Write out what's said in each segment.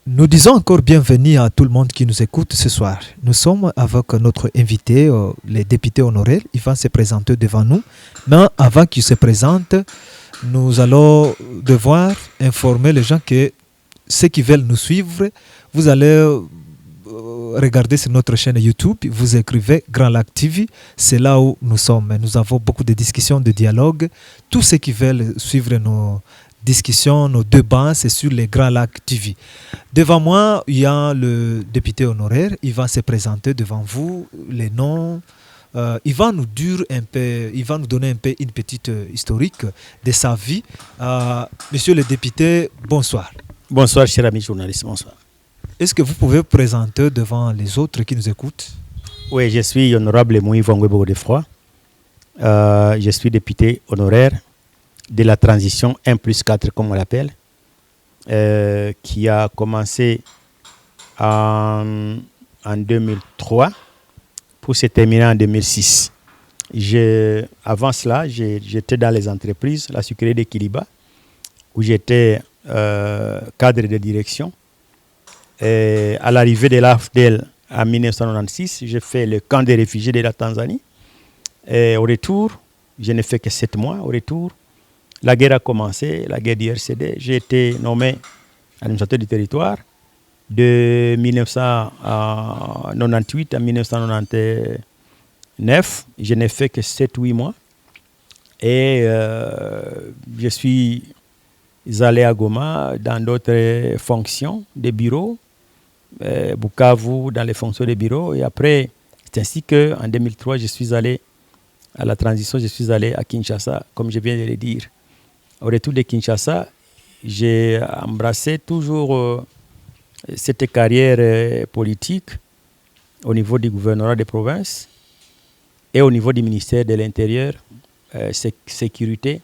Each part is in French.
Nous disons encore bienvenue à tout le monde qui nous écoute ce soir. Nous sommes avec notre invité, le député honoraire. Il va se présenter devant nous. Mais avant qu'il se présente, nous allons devoir informer les gens que ceux qui veulent nous suivre, vous allez regarder sur notre chaîne YouTube, vous écrivez Grand Lac TV, c'est là où nous sommes. Nous avons beaucoup de discussions, de dialogues. Tous ceux qui veulent suivre nos discussions, nos débats, c'est sur les Grand Lac TV. Devant moi, il y a le député honoraire. Il va se présenter devant vous, les noms. Il va nous dire un peu, il va nous donner un peu une petite historique de sa vie. Monsieur le député, bonsoir. Bonsoir, cher ami journaliste, bonsoir. Est-ce que vous pouvez vous présenter devant les autres qui nous écoutent? Oui, je suis honorable Moui Vongwe Godefroy. Je suis député honoraire de la transition 1+4, comme on l'appelle, qui a commencé en 2003 pour se terminer en 2006. Avant cela, j'étais dans les entreprises, la sucrerie de Kiliba, où j'étais cadre de direction. Et à l'arrivée de l'AFDEL en 1996, j'ai fait le camp des réfugiés de la Tanzanie. Et au retour, je n'ai fait que 7 mois. Au retour, la guerre a commencé, la guerre du RCD. J'ai été nommé administrateur du territoire de 1998 à 1999. Je n'ai fait que 7-8 mois. Et je suis allé à Goma dans d'autres fonctions de bureau. Bukavu dans les fonctions de bureau. Et après, c'est ainsi qu'en 2003, je suis allé à la transition, je suis allé à Kinshasa, comme je viens de le dire. Au retour de Kinshasa, j'ai embrassé toujours cette carrière politique au niveau du gouvernorat des provinces et au niveau du ministère de l'Intérieur, sécurité,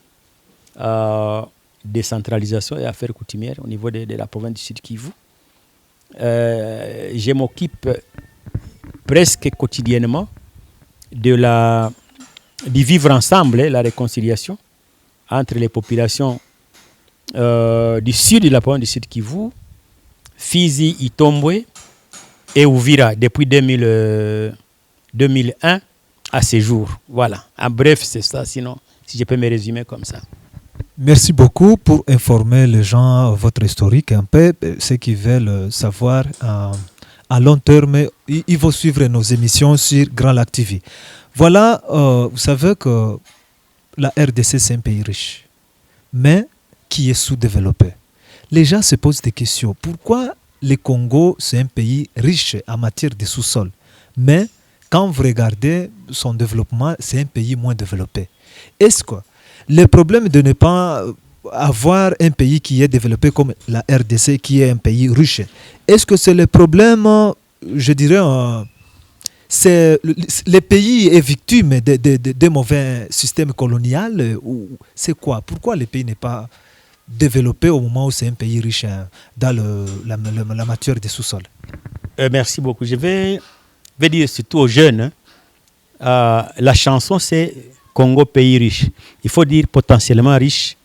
décentralisation et affaires coutumières au niveau de la province du Sud Kivu. Je m'occupe presque quotidiennement du vivre ensemble, la réconciliation entre les populations du sud de la province du Sud Kivu, Fizi, Itombwe et Uvira depuis 2001 à ce jour. Voilà, en bref, c'est ça, sinon, si je peux me résumer comme ça. Merci beaucoup pour informer les gens votre historique un peu, ceux qui veulent savoir à long terme, ils vont suivre nos émissions sur Grand Lac TV. Voilà, vous savez que la RDC c'est un pays riche, mais qui est sous-développé. Les gens se posent des questions. Pourquoi le Congo c'est un pays riche en matière de sous-sol, mais quand vous regardez son développement, c'est un pays moins développé? Est-ce que le problème de ne pas avoir un pays qui est développé comme la RDC, qui est un pays riche, est-ce que c'est le problème, je dirais, le pays est victime de mauvais systèmes coloniaux ou c'est quoi? Pourquoi le pays n'est pas développé au moment où c'est un pays riche dans la matière des sous-sols? Merci beaucoup. Je vais dire surtout aux jeunes, la chanson c'est Congo, pays riche. Il faut dire potentiellement riche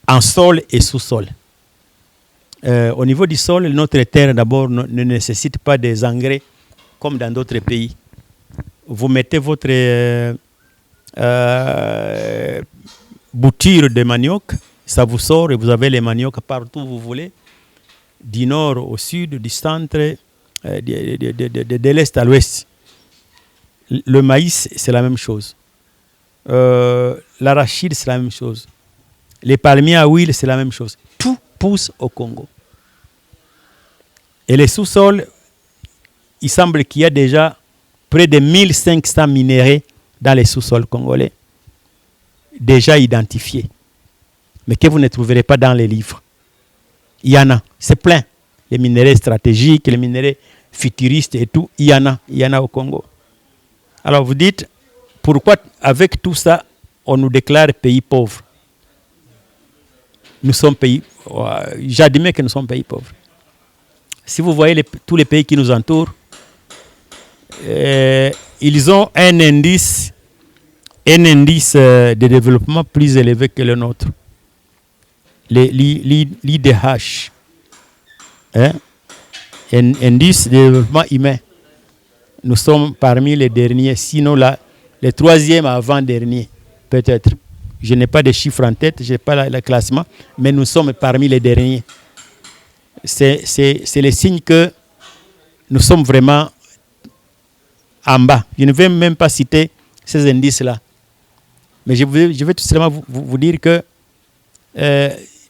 en sol et sous-sol. Au niveau du sol, notre terre d'abord ne nécessite pas des engrais comme dans d'autres pays. Vous mettez votre bouture de manioc, ça vous sort et vous avez les maniocs partout où vous voulez, du nord au sud, du centre, de l'est à l'ouest. Le maïs, c'est la même chose. L'arachide, c'est la même chose. Les palmiers à huile, c'est la même chose. Tout pousse au Congo. Et les sous-sols, il semble qu'il y a déjà près de 1500 minéraux dans les sous-sols congolais, déjà identifiés, mais que vous ne trouverez pas dans les livres. Il y en a, c'est plein. Les minéraux stratégiques, les minéraux futuristes et tout, il y en a au Congo. Alors vous dites, pourquoi avec tout ça, on nous déclare pays pauvres? Nous sommes pays, j'admets que nous sommes pays pauvres. Si vous voyez tous les pays qui nous entourent, ils ont un indice de développement plus élevé que le nôtre. L'IDH, Hein? Indice de développement humain. Nous sommes parmi les derniers, sinon les troisième avant-dernier, peut-être. Je n'ai pas de chiffres en tête, je n'ai pas le classement, mais nous sommes parmi les derniers. C'est le signe que nous sommes vraiment en bas. Je ne vais même pas citer ces indices-là. Mais je vais tout simplement vous dire que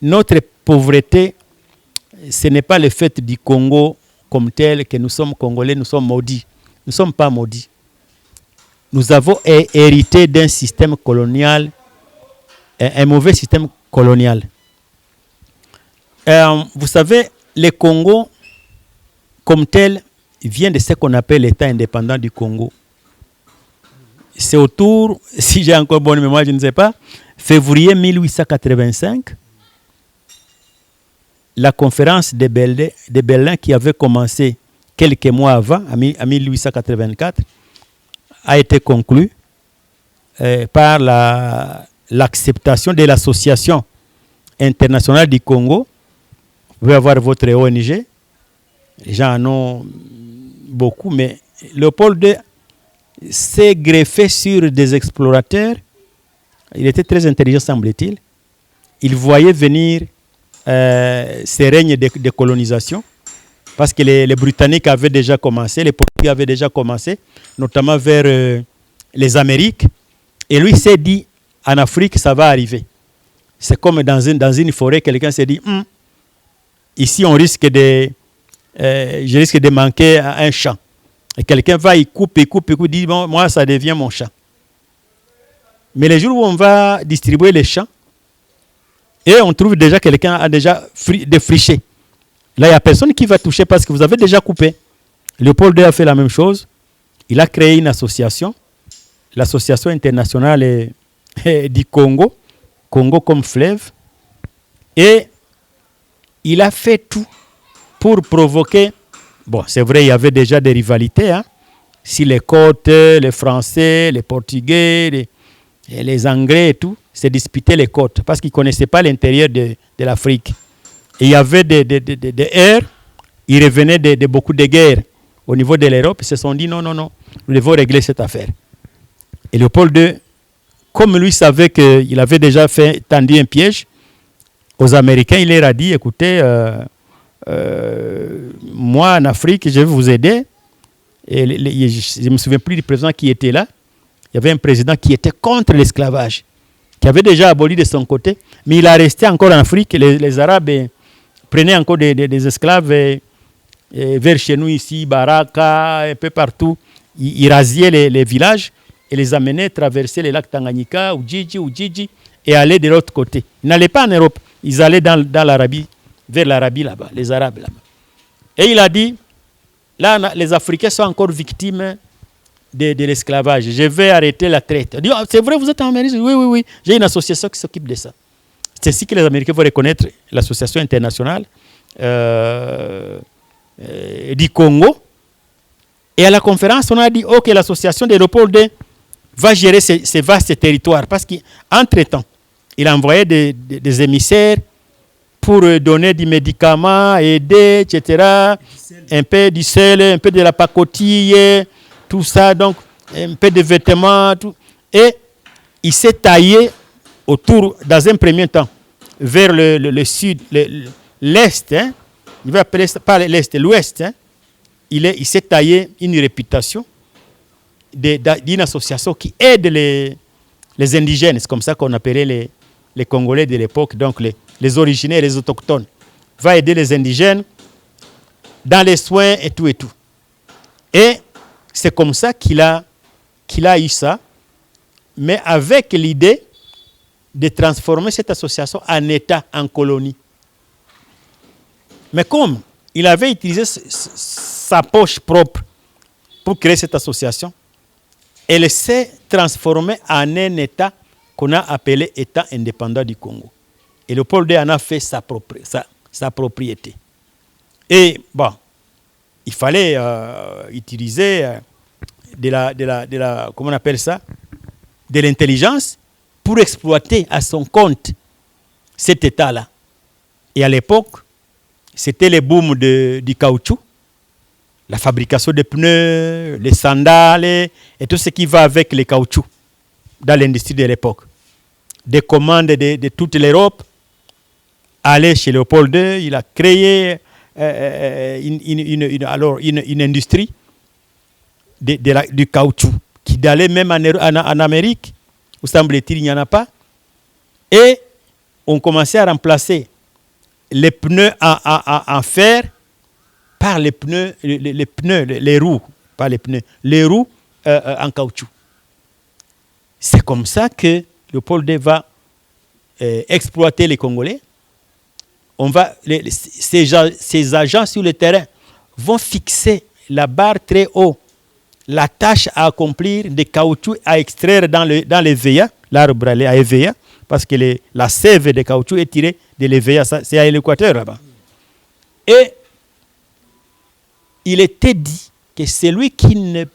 notre pauvreté, ce n'est pas le fait du Congo comme tel que nous sommes Congolais, nous sommes maudits. Nous ne sommes pas maudits. Nous avons hérité d'un système colonial, un mauvais système colonial. Vous savez, le Congo, comme tel, vient de ce qu'on appelle l'État indépendant du Congo. C'est autour, si j'ai encore bonne mémoire, je ne sais pas, février 1885, la conférence de Berlin qui avait commencé quelques mois avant, en 1884, a été conclue par l'acceptation de l'Association internationale du Congo. Vous pouvez avoir votre ONG. Les gens en ont beaucoup, mais Léopold II s'est greffé sur des explorateurs. Il était très intelligent, semble-t-il. Il voyait venir ces règnes de colonisation, parce que les Britanniques avaient déjà commencé, les Portugais avaient déjà commencé, notamment vers les Amériques. Et lui s'est dit, en Afrique, ça va arriver. C'est comme dans une forêt, quelqu'un s'est dit, ici on risque je risque de manquer à un champ. Et quelqu'un va, il coupe, dit, bon, moi ça devient mon champ. Mais les jours où on va distribuer les champs, et on trouve déjà quelqu'un a déjà défriché. Là, il n'y a personne qui va toucher parce que vous avez déjà coupé. Léopold II a fait la même chose. Il a créé une association, l'Association internationale du Congo, Congo comme fleuve. Et il a fait tout pour provoquer. Bon, c'est vrai, il y avait déjà des rivalités. Hein, si les côtes, les Français, les Portugais, les Anglais et tout, se disputaient les côtes parce qu'ils ne connaissaient pas l'intérieur de l'Afrique. Et il y avait des guerres, ils revenaient de beaucoup de guerres au niveau de l'Europe. Ils se sont dit non, nous devons régler cette affaire. Et Léopold II, comme lui savait qu'il avait déjà tendu un piège aux Américains, il leur a dit, écoutez, moi en Afrique, je vais vous aider. Et je ne me souviens plus du président qui était là. Il y avait un président qui était contre l'esclavage, qui avait déjà aboli de son côté, mais il a resté encore en Afrique. Les Arabes prenaient encore des esclaves vers chez nous ici, Baraka, un peu partout. Ils rasiaient les villages et les amenaient traverser les lacs Tanganyika, Ujiji, et allaient de l'autre côté. Ils n'allaient pas en Europe, ils allaient dans l'Arabie, vers l'Arabie là-bas, les Arabes là-bas. Et il a dit, là, les Africains sont encore victimes de l'esclavage. Je vais arrêter la traite. Il dit, oh, c'est vrai, vous êtes en Amérique? Oui. J'ai une association qui s'occupe de ça. C'est ainsi que les Américains vont reconnaître l'association internationale du Congo. Et à la conférence, on a dit, OK, l'association de Léopold II va gérer ces vastes territoires. Parce qu'entre-temps, il a envoyé des émissaires pour donner des médicaments, aider, etc. Un peu du sel, un peu de la pacotille, tout ça, donc un peu de vêtements. Tout. Et il s'est taillé autour, dans un premier temps, vers le sud, l'est, hein, il va appeler ça, pas l'est, l'ouest, hein, il s'est taillé une réputation d'une association qui aide les indigènes, c'est comme ça qu'on appelait les Congolais de l'époque, donc les originaires, les autochtones, va aider les indigènes dans les soins et tout. Et c'est comme ça qu'il a eu ça, mais avec l'idée de transformer cette association en État, en colonie. Mais comme il avait utilisé sa poche propre pour créer cette association, elle s'est transformée en un État qu'on a appelé État indépendant du Congo. Et Léopold II en a fait sa propriété. Et bon, il fallait utiliser comment on appelle ça, de l'intelligence pour exploiter à son compte cet État-là. Et à l'époque, c'était le boom du caoutchouc, la fabrication des pneus, les sandales et tout ce qui va avec les caoutchoucs dans l'industrie de l'époque. Des commandes de toute l'Europe allaient chez Léopold II. Il a créé une industrie du caoutchouc qui allait même en Amérique, où semble-t-il il n'y en a pas. Et on commençait à remplacer les pneus en fer par les pneus, les roues, pas les pneus, les roues en caoutchouc. C'est comme ça que Léopold II va exploiter les Congolais. Ces agents sur le terrain vont fixer la barre très haut, la tâche à accomplir, des caoutchoucs à extraire dans l'EVEA, l'arbre à EVEA, parce que la sève de caoutchouc est tirée de l'EVEA, c'est à l'équateur là-bas. Et il était dit que celui qui ne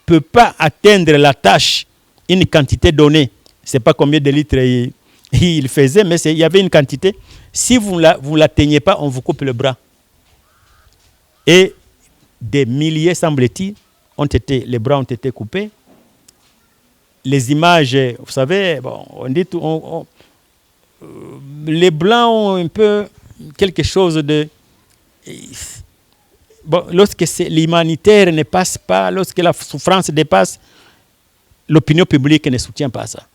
peut pas atteindre la tâche, une quantité donnée, je ne sais pas combien de litres il faisait, mais il y avait une quantité. Si vous ne l'atteignez pas, on vous coupe le bras. Et des milliers, semble-t-il, les bras ont été coupés. Les images, vous savez, bon, on dit les Blancs ont un peu quelque chose de... Bon, lorsque l'humanitaire ne passe pas, lorsque la souffrance dépasse, l'opinion publique ne soutient pas ça.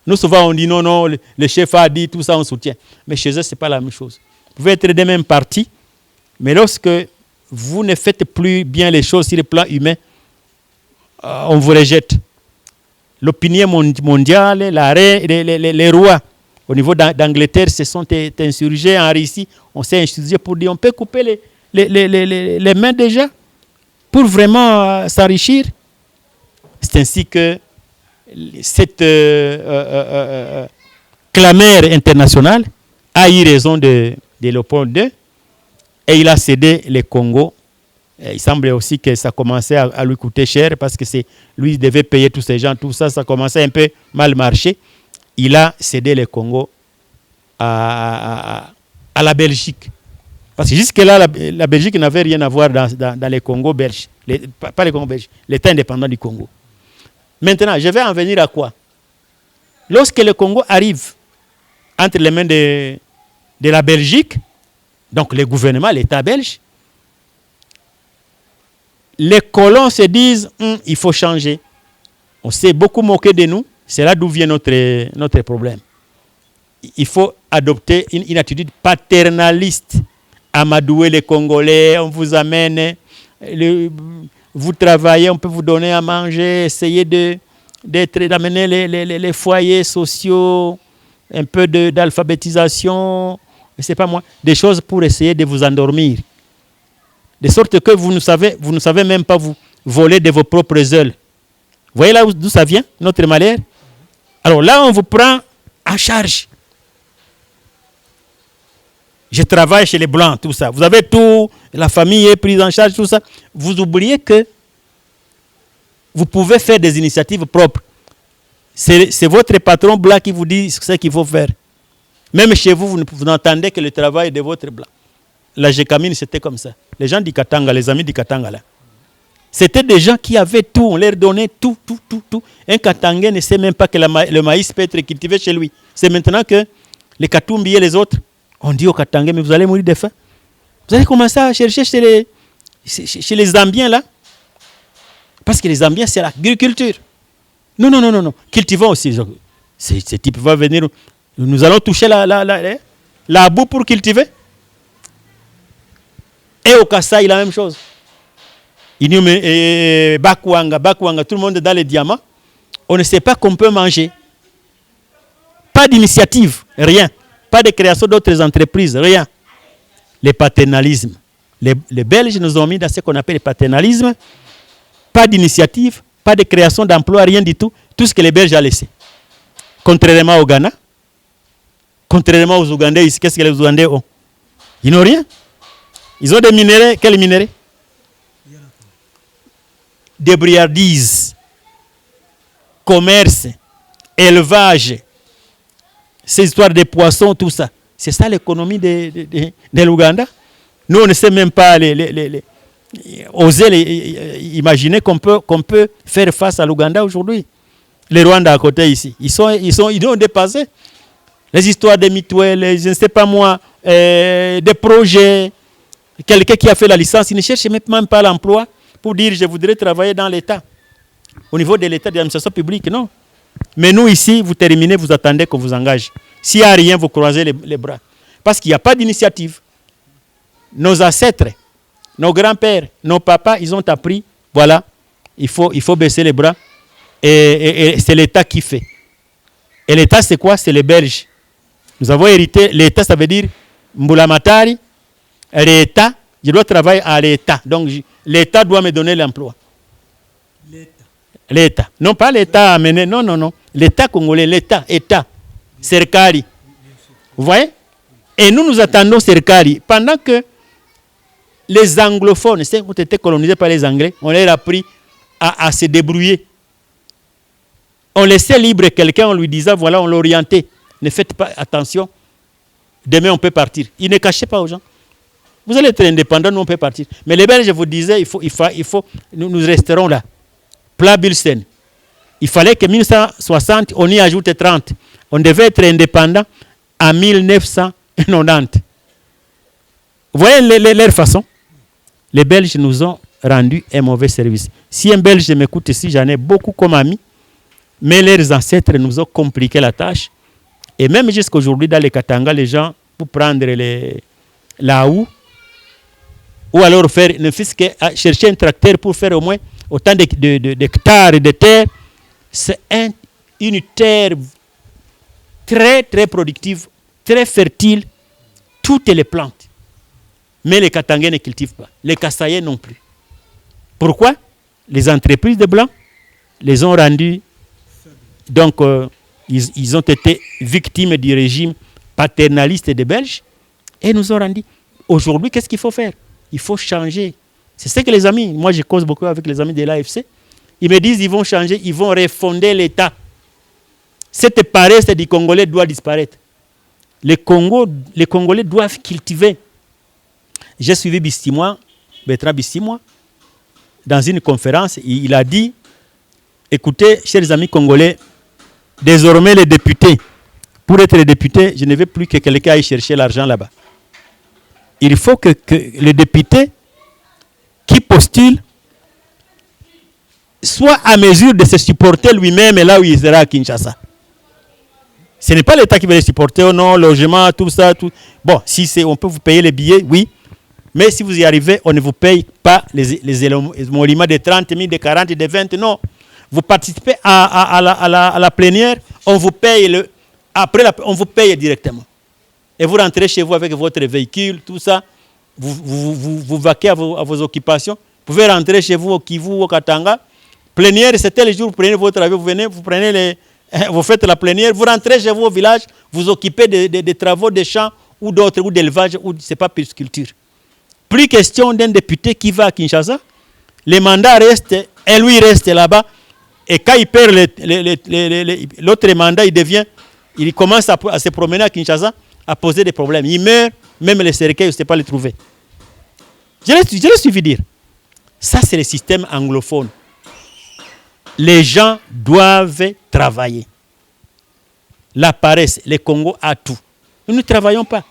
Nous, souvent, on dit non, le chef a dit, tout ça, on soutient. Mais chez eux, ce n'est pas la même chose. Vous pouvez être des mêmes partis, mais lorsque vous ne faites plus bien les choses sur le plan humain, on vous rejette. L'opinion mondiale, les rois, au niveau d'Angleterre, se sont insurgés en Russie. On s'est insurgé pour dire on peut couper les mains déjà pour vraiment s'enrichir. C'est ainsi que cette clameur internationale a eu raison de Léopold II et il a cédé les Congo. Et il semblait aussi que ça commençait à lui coûter cher parce que lui devait payer tous ces gens, tout ça, ça commençait un peu mal marcher. Il a cédé les Congo à la Belgique. Parce que jusque-là, la Belgique n'avait rien à voir dans les Congos belges. Pas les Congos belges, l'État indépendant du Congo. Maintenant, je vais en venir à quoi? Lorsque le Congo arrive entre les mains de la Belgique, donc le gouvernement, l'État belge, les colons se disent il faut changer. On s'est beaucoup moqué de nous. C'est là d'où vient notre problème. Il faut adopter une attitude paternaliste. Amadouer les Congolais, on vous amène, vous travaillez, on peut vous donner à manger, essayer d'amener les foyers sociaux, un peu d'alphabétisation, je ne sais pas moi, des choses pour essayer de vous endormir. De sorte que vous ne savez même pas vous voler de vos propres ailes. Vous voyez là d'où ça vient, notre malheur? Alors là, on vous prend en charge. Je travaille chez les Blancs, tout ça. Vous avez tout, la famille est prise en charge, tout ça. Vous oubliez que vous pouvez faire des initiatives propres. C'est votre patron blanc qui vous dit ce qu'il faut faire. Même chez vous, vous n'entendez que le travail de votre blanc. La Gécamine, c'était comme ça. Les gens du Katanga, les amis du Katanga, là. C'était des gens qui avaient tout, on leur donnait tout. Un Katangais ne sait même pas que le maïs peut être cultivé chez lui. C'est maintenant que les Katumbi et les autres, on dit aux Katangais, mais vous allez mourir de faim. Vous allez commencer à chercher chez les Zambiens, là. Parce que les Zambiens, c'est l'agriculture. Non. Cultivons aussi. Ces types vont venir. Nous allons toucher la boue pour cultiver. Et au Kassai, la même chose. Bakwanga, tout le monde dans les diamants. On ne sait pas qu'on peut manger. Pas d'initiative, rien. Pas de création d'autres entreprises, rien. Le paternalisme. Les Belges nous ont mis dans ce qu'on appelle le paternalisme. Pas d'initiative, pas de création d'emploi, rien du tout. Tout ce que les Belges ont laissé. Contrairement au Ghana, contrairement aux Ougandais, qu'est-ce que les Ougandais ont? Ils n'ont rien. Ils ont des minéraux. Quels minéraux? Des briardises, commerce, élevage, ces histoires de poissons, tout ça. C'est ça l'économie de l'Ouganda. Nous, on ne sait même pas imaginer qu'on peut faire face à l'Ouganda aujourd'hui. Les Rwandais à côté ici, ils ont dépassé. Les histoires des mutuelles, je ne sais pas moi, des projets. Quelqu'un qui a fait la licence, il ne cherche même pas l'emploi pour dire je voudrais travailler dans l'État. Au niveau de l'État, de l'administration publique, non. Mais nous ici, vous terminez, vous attendez qu'on vous engage. S'il n'y a rien, vous croisez les bras. Parce qu'il n'y a pas d'initiative. Nos ancêtres, nos grands-pères, nos papas, ils ont appris, voilà, il faut baisser les bras. Et c'est l'État qui fait. Et l'État, c'est quoi? C'est les Belges. Nous avons hérité, l'État, ça veut dire Mbulamatari, l'État, je dois travailler à l'État. Donc, l'État doit me donner l'emploi. L'État. Non pas l'État amené, non. L'État congolais, l'État, État, Serkali. Vous voyez? Et nous attendons Serkali. Pendant que les anglophones, ceux qui ont été colonisés par les Anglais, on leur a appris à se débrouiller. On laissait libre quelqu'un en lui disant, voilà, on l'orientait. Ne faites pas attention. Demain, on peut partir. Il ne cachait pas aux gens. Vous allez être indépendant, nous, on peut partir. Mais les Belges, je vous disais, nous resterons là. Plat Bilsen. Il fallait que 1960, on y ajoute 30. On devait être indépendant en 1990. Vous voyez leur façon? Les Belges nous ont rendu un mauvais service. Si un Belge m'écoute ici, j'en ai beaucoup comme ami. Mais leurs ancêtres nous ont compliqué la tâche. Et même jusqu'à aujourd'hui, dans les Katanga, les gens, pour prendre la houe, ou alors ne fût-ce que chercher un tracteur pour faire au moins autant d'hectares de terre, c'est une terre très, très productive, très fertile, toutes les plantes. Mais les Katangais ne cultivent pas. Les Kassaïens non plus. Pourquoi? Les entreprises de Blancs les ont rendus. Donc, ils ont été victimes du régime paternaliste des Belges et nous ont rendu. Aujourd'hui, qu'est-ce qu'il faut faire? Il faut changer. C'est ce que les amis, moi je cause beaucoup avec les amis de l'AFC, ils me disent ils vont changer, ils vont refonder l'État. Cette paresse du Congolais doit disparaître. Les Congolais doivent cultiver. J'ai suivi Bertrand Bissimois, dans une conférence, il a dit, écoutez, chers amis congolais, désormais les députés, pour être député, je ne veux plus que quelqu'un aille chercher l'argent là-bas. Il faut que les députés qui postulent soient à mesure de se supporter lui-même là où il sera à Kinshasa. Ce n'est pas l'État qui va les supporter, oh non, logement, tout ça, tout. Bon, si on peut vous payer les billets, oui. Mais si vous y arrivez, on ne vous paye pas les émoluments de 30 000, de 40 000, de 20 000, non. Vous participez à la plénière, on vous paye on vous paye directement. Et vous rentrez chez vous avec votre véhicule, tout ça. Vous vaquez à vos occupations. Vous pouvez rentrer chez vous au Kivu, au Katanga. Plénière, c'était le jour où vous prenez votre avion, vous faites la plénière, vous rentrez chez vous au village, vous occupez des travaux des champs ou d'autres, ou d'élevage, ou c'est pas pisciculture. Plus question d'un député qui va à Kinshasa, les mandats restent, et lui reste là-bas, et quand il perd l'autre mandat, il commence à se promener à Kinshasa, à poser des problèmes. Il meurt, même les cercueils, on ne sait pas les trouver. Je l'ai suivi dire. Ça, c'est le système anglophone. Les gens doivent travailler. La paresse, le Congo a tout. Nous ne travaillons pas.